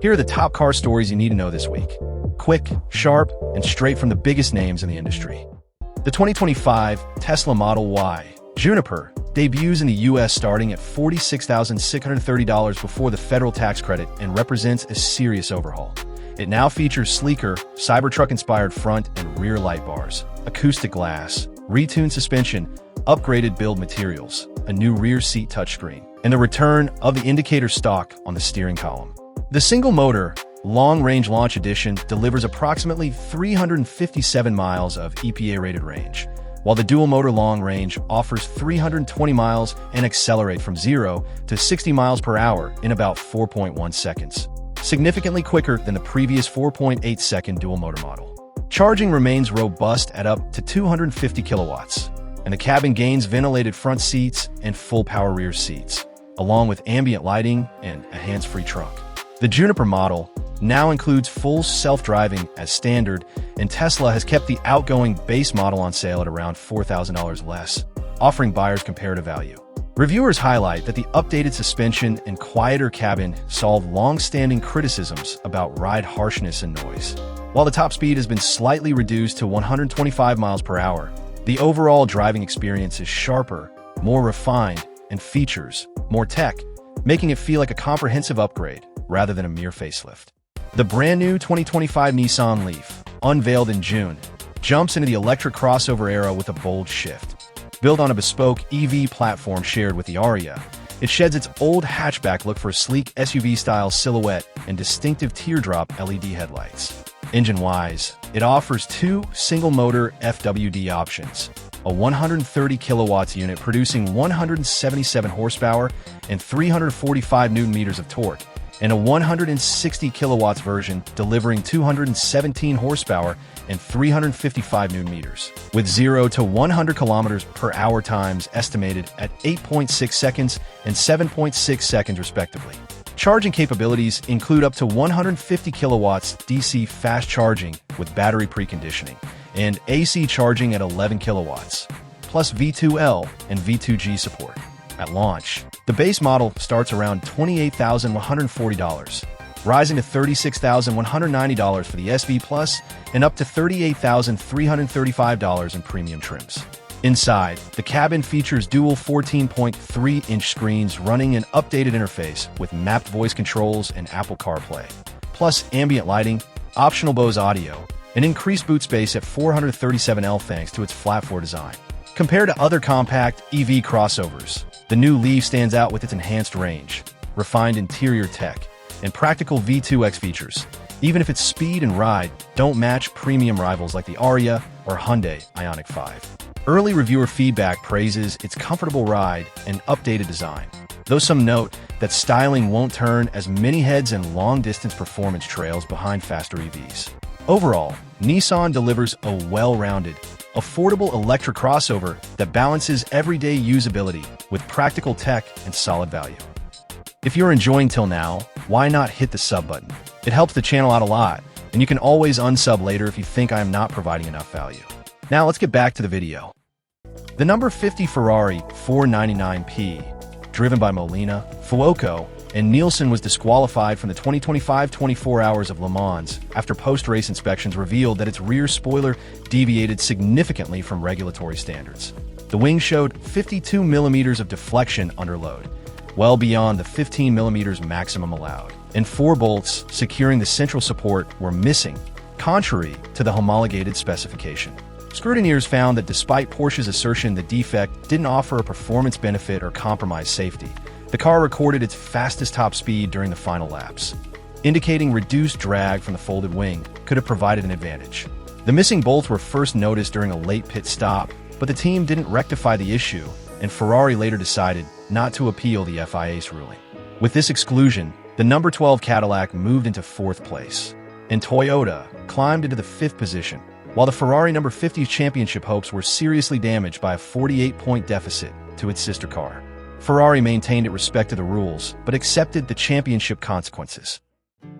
Here are the top car stories you need to know this week. Quick, sharp, and straight from the biggest names in the industry. The 2025 Tesla Model Y Juniper debuts in the U.S. starting at $46,630 before the federal tax credit and represents a serious overhaul. It now features sleeker, Cybertruck-inspired front and rear light bars, acoustic glass, retuned suspension, upgraded build materials, a new rear seat touchscreen, and the return of the indicator stalk on the steering column. The single-motor, long-range launch edition delivers approximately 357 miles of EPA-rated range, while the dual-motor long-range offers 320 miles and accelerate from 0 to 60 miles per hour in about 4.1 seconds, significantly quicker than the previous 4.8-second dual-motor model. Charging remains robust at up to 250 kilowatts, and the cabin gains ventilated front seats and full-power rear seats, along with ambient lighting and a hands-free trunk. The Juniper model now includes full self-driving as standard, and Tesla has kept the outgoing base model on sale at around $4,000 less, offering buyers comparative value. Reviewers highlight that the updated suspension and quieter cabin solve long-standing criticisms about ride harshness and noise. While the top speed has been slightly reduced to 125 miles per hour, the overall driving experience is sharper, more refined, and features more tech, making it feel like a comprehensive upgrade rather than a mere facelift. The brand new 2025 Nissan Leaf, unveiled in June, jumps into the electric crossover era with a bold shift. Built on a bespoke EV platform shared with the Aria, it sheds its old hatchback look for a sleek SUV-style silhouette and distinctive teardrop LED headlights. Engine-wise, it offers two single-motor FWD options, a 130 kilowatts unit producing 177 horsepower and 345 newton-meters of torque, and a 160 kilowatts version delivering 217 horsepower and 355 newton-meters, with 0 to 100 kilometers per hour times estimated at 8.6 seconds and 7.6 seconds respectively. Charging capabilities include up to 150 kilowatts DC fast charging with battery preconditioning, and AC charging at 11 kilowatts, plus V2L and V2G support. At launch, the base model starts around $28,140, rising to $36,190 for the SV Plus and up to $38,335 in premium trims. Inside, the cabin features dual 14.3-inch screens running an updated interface with mapped voice controls and Apple CarPlay, plus ambient lighting, optional Bose audio, and increased boot space at 437L thanks to its flat-floor design. Compared to other compact EV crossovers, the new Leaf stands out with its enhanced range, refined interior tech, and practical V2X features, even if its speed and ride don't match premium rivals like the Aria or Hyundai Ioniq 5. Early reviewer feedback praises its comfortable ride and updated design, though some note that styling won't turn as many heads in long-distance performance trails behind faster EVs. Overall, Nissan delivers a well-rounded, affordable electric crossover that balances everyday usability with practical tech and solid value. If you're enjoying till now, why not hit the sub button? It helps the channel out a lot, and you can always unsub later if you think I am not providing enough value. Now let's get back to the video. The number 50 Ferrari 499P, driven by Molina, Fuoco, and Nielsen, was disqualified from the 2025 24 Hours of Le Mans after post-race inspections revealed that its rear spoiler deviated significantly from regulatory standards. The wing showed 52 millimeters of deflection under load, well beyond the 15 millimeters maximum allowed, and 4 bolts securing the central support were missing, contrary to the homologated specification. Scrutineers found that despite Porsche's assertion the defect didn't offer a performance benefit or compromise safety, the car recorded its fastest top speed during the final laps, indicating reduced drag from the folded wing could have provided an advantage. The missing bolts were first noticed during a late pit stop, but the team didn't rectify the issue, and Ferrari later decided not to appeal the FIA's ruling. With this exclusion, the number 12 Cadillac moved into 4th place, and Toyota climbed into the 5th position, while the Ferrari number 50's championship hopes were seriously damaged by a 48-point deficit to its sister car. Ferrari maintained it respected the rules, but accepted the championship consequences.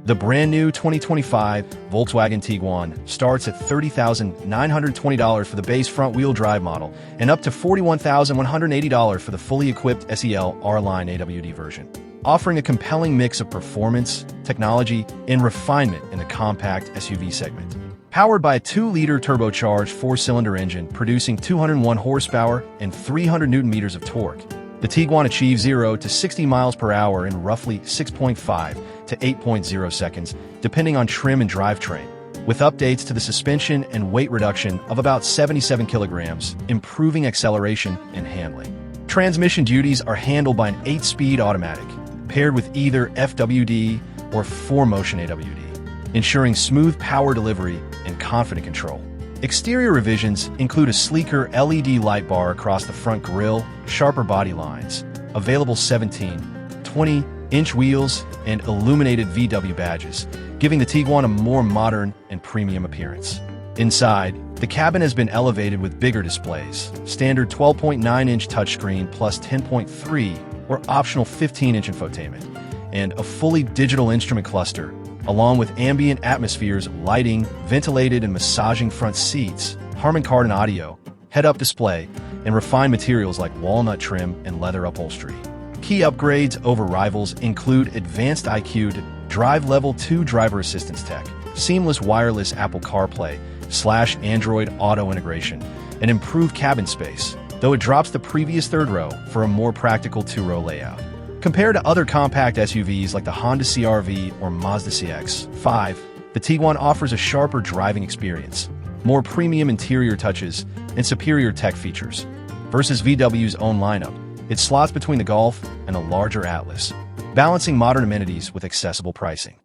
The brand new 2025 Volkswagen Tiguan starts at $30,920 for the base front-wheel drive model and up to $41,180 for the fully equipped SEL R-Line AWD version. offering a compelling mix of performance, technology, and refinement in the compact SUV segment. Powered by a 2-liter turbocharged 4-cylinder engine producing 201 horsepower and 300 newton-meters of torque, the Tiguan achieves 0 to 60 miles per hour in roughly 6.5 to 8.0 seconds, depending on trim and drivetrain, with updates to the suspension and weight reduction of about 77 kilograms, improving acceleration and handling. Transmission duties are handled by an 8-speed automatic, paired with either FWD or 4-motion AWD, ensuring smooth power delivery and confident control. Exterior revisions include a sleeker LED light bar across the front grille, sharper body lines, available 17, 20-inch wheels, and illuminated VW badges, giving the Tiguan a more modern and premium appearance. Inside, the cabin has been elevated with bigger displays, standard 12.9-inch touchscreen plus 10.3 or optional 15-inch infotainment, and a fully digital instrument cluster, along with ambient atmospheres, lighting, ventilated and massaging front seats, Harman Kardon audio, head-up display, and refined materials like walnut trim and leather upholstery. Key upgrades over rivals include advanced IQ Drive Level 2 driver assistance tech, seamless wireless Apple CarPlay/Android Auto integration, and improved cabin space, though it drops the previous third row for a more practical 2-row layout. Compared to other compact SUVs like the Honda CR-V or Mazda CX-5, the Tiguan offers a sharper driving experience, more premium interior touches, and superior tech features. Versus VW's own lineup, it slots between the Golf and the larger Atlas, balancing modern amenities with accessible pricing.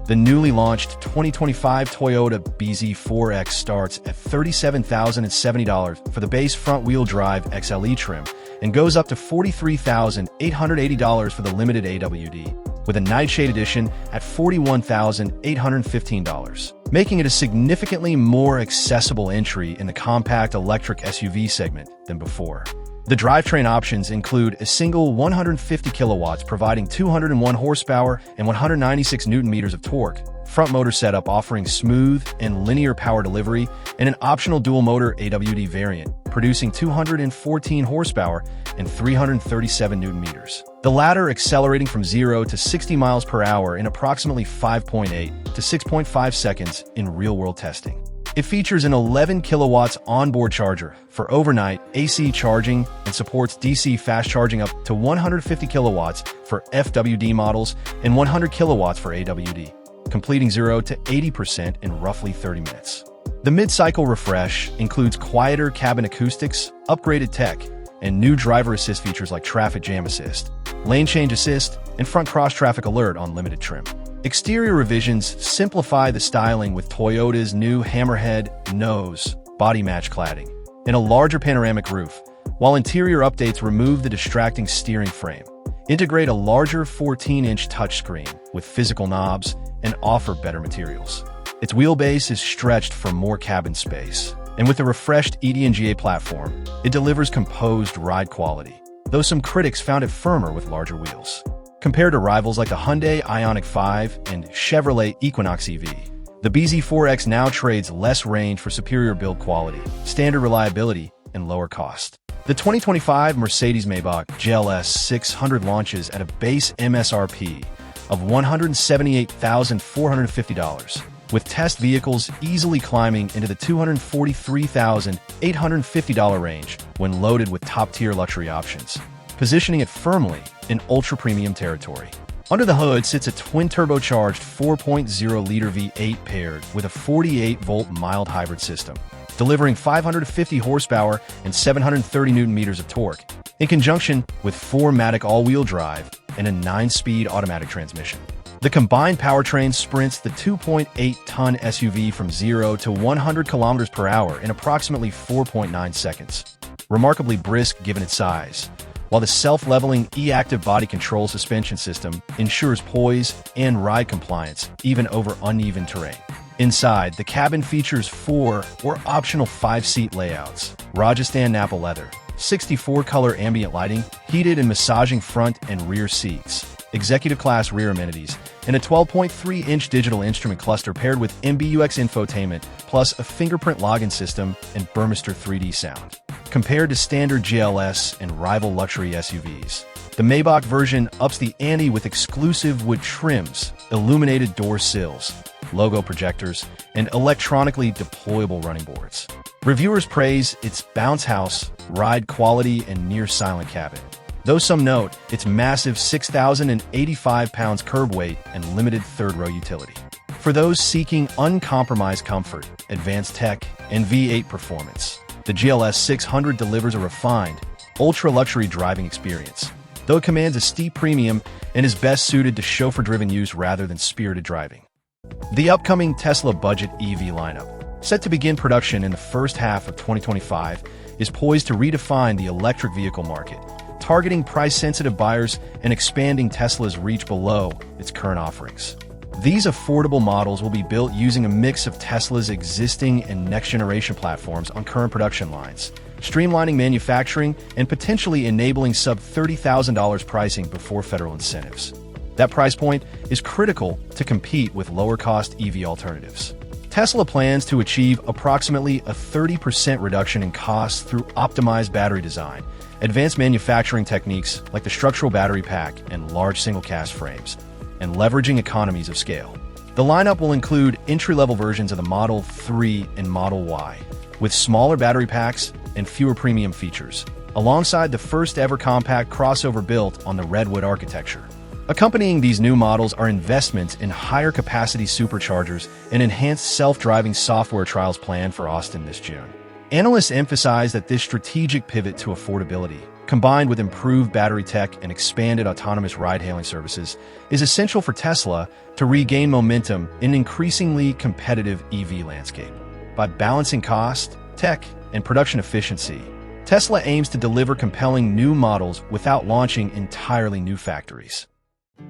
The newly launched 2025 Toyota BZ4X starts at $37,070 for the base front-wheel drive XLE trim and goes up to $43,880 for the limited AWD, with a Nightshade edition at $41,815, making it a significantly more accessible entry in the compact electric SUV segment than before. The drivetrain options include a single 150 kilowatts providing 201 horsepower and 196 newton-meters of torque, front motor setup offering smooth and linear power delivery, and an optional dual-motor AWD variant producing 214 horsepower and 337 newton-meters. The latter accelerating from 0 to 60 miles per hour in approximately 5.8 to 6.5 seconds in real-world testing. It features an 11 kilowatts onboard charger for overnight AC charging and supports DC fast charging up to 150 kilowatts for FWD models and 100 kilowatts for AWD, completing 0 to 80% in roughly 30 minutes. The mid-cycle refresh includes quieter cabin acoustics, upgraded tech, and new driver assist features like traffic jam assist, lane change assist, and front cross-traffic alert on limited trim. Exterior revisions simplify the styling with Toyota's new hammerhead nose body match cladding and a larger panoramic roof, while interior updates remove the distracting steering frame, integrate a larger 14-inch touchscreen with physical knobs, and offer better materials. Its wheelbase is stretched for more cabin space, and with the refreshed EDNGA platform, it delivers composed ride quality, though some critics found it firmer with larger wheels. Compared to rivals like the Hyundai Ioniq 5 and Chevrolet Equinox EV, the BZ4X now trades less range for superior build quality, standard reliability, and lower cost. The 2025 Mercedes-Maybach GLS 600 launches at a base MSRP of $178,450, with test vehicles easily climbing into the $243,850 range when loaded with top-tier luxury options, positioning it firmly in ultra-premium territory. Under the hood sits a twin-turbocharged 4.0-liter V8 paired with a 48-volt mild hybrid system, delivering 550 horsepower and 730 newton-meters of torque, in conjunction with 4MATIC all-wheel drive and a 9-speed automatic transmission. The combined powertrain sprints the 2.8-ton SUV from 0 to 100 kilometers per hour in approximately 4.9 seconds, remarkably brisk given its size, while the self-leveling e-active body control suspension system ensures poise and ride compliance even over uneven terrain. Inside, the cabin features 4 or optional 5-seat layouts, Rajasthan Napa leather, 64-color ambient lighting, heated and massaging front and rear seats, executive-class rear amenities, and a 12.3-inch digital instrument cluster paired with MBUX infotainment, plus a fingerprint login system and Burmester 3D sound. Compared to standard GLS and rival luxury SUVs, The Maybach version ups the ante with exclusive wood trims, illuminated door sills, logo projectors, and electronically deployable running boards. Reviewers praise its bounce house, ride quality, and near-silent cabin. Though some note its massive 6,085 pounds curb weight and limited third-row utility. For those seeking uncompromised comfort, advanced tech, and V8 performance, the GLS 600 delivers a refined, ultra-luxury driving experience, though it commands a steep premium and is best suited to chauffeur-driven use rather than spirited driving. The upcoming Tesla budget EV lineup, set to begin production in the first half of 2025, is poised to redefine the electric vehicle market, targeting price-sensitive buyers and expanding Tesla's reach below its current offerings. These affordable models will be built using a mix of Tesla's existing and next-generation platforms on current production lines, streamlining manufacturing and potentially enabling sub-$30,000 pricing before federal incentives. That price point is critical to compete with lower-cost EV alternatives. Tesla plans to achieve approximately a 30% reduction in costs through optimized battery design, advanced manufacturing techniques like the structural battery pack and large single-cast frames, and leveraging economies of scale. The lineup will include entry-level versions of the Model 3 and Model Y, with smaller battery packs and fewer premium features, alongside the first-ever compact crossover built on the Redwood architecture. Accompanying these new models are investments in higher-capacity superchargers and enhanced self-driving software trials planned for Austin this June. Analysts emphasize that this strategic pivot to affordability, combined with improved battery tech and expanded autonomous ride-hailing services, is essential for Tesla to regain momentum in an increasingly competitive EV landscape. By balancing cost, tech, and production efficiency, Tesla aims to deliver compelling new models without launching entirely new factories.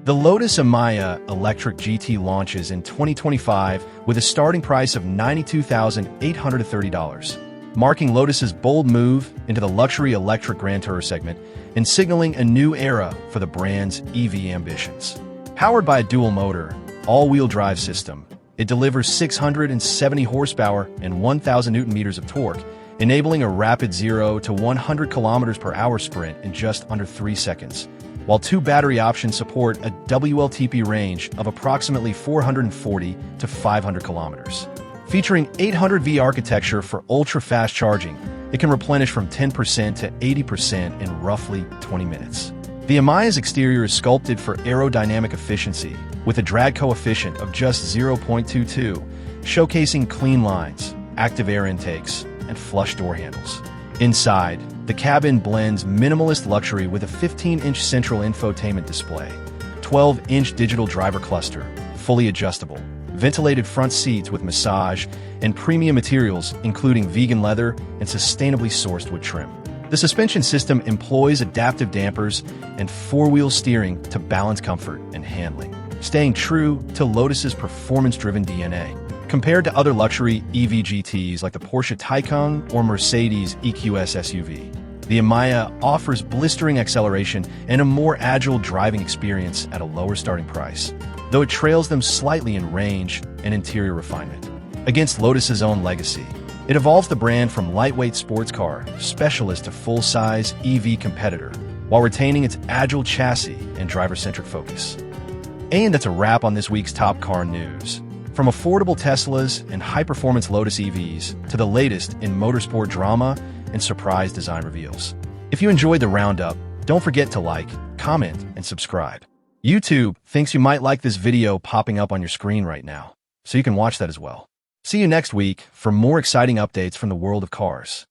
The Lotus Emira Electric GT launches in 2025 with a starting price of $92,830. Marking Lotus's bold move into the luxury electric Grand Tourer segment and signaling a new era for the brand's EV ambitions. Powered by a dual-motor, all-wheel drive system, it delivers 670 horsepower and 1,000 newton-meters of torque, enabling a rapid 0 to 100 kilometers per hour sprint in just under 3 seconds, while two battery options support a WLTP range of approximately 440 to 500 kilometers. Featuring 800V architecture for ultra-fast charging, it can replenish from 10% to 80% in roughly 20 minutes. The Emiya's exterior is sculpted for aerodynamic efficiency, with a drag coefficient of just 0.22, showcasing clean lines, active air intakes, and flush door handles. Inside, the cabin blends minimalist luxury with a 15-inch central infotainment display, 12-inch digital driver cluster, fully adjustable, ventilated front seats with massage, and premium materials including vegan leather and sustainably sourced wood trim. The suspension system employs adaptive dampers and four-wheel steering to balance comfort and handling, staying true to Lotus's performance-driven DNA. Compared to other luxury EV GTs like the Porsche Taycan or Mercedes EQS SUV, the Emiya offers blistering acceleration and a more agile driving experience at a lower starting price, though it trails them slightly in range and interior refinement. Against Lotus's own legacy, it evolves the brand from lightweight sports car specialist to full-size EV competitor, while retaining its agile chassis and driver-centric focus. And that's a wrap on this week's top car news. From affordable Teslas and high-performance Lotus EVs to the latest in motorsport drama and surprise design reveals. If you enjoyed the roundup, don't forget to like, comment, and subscribe. YouTube thinks you might like this video popping up on your screen right now, so you can watch that as well. See you next week for more exciting updates from the world of cars.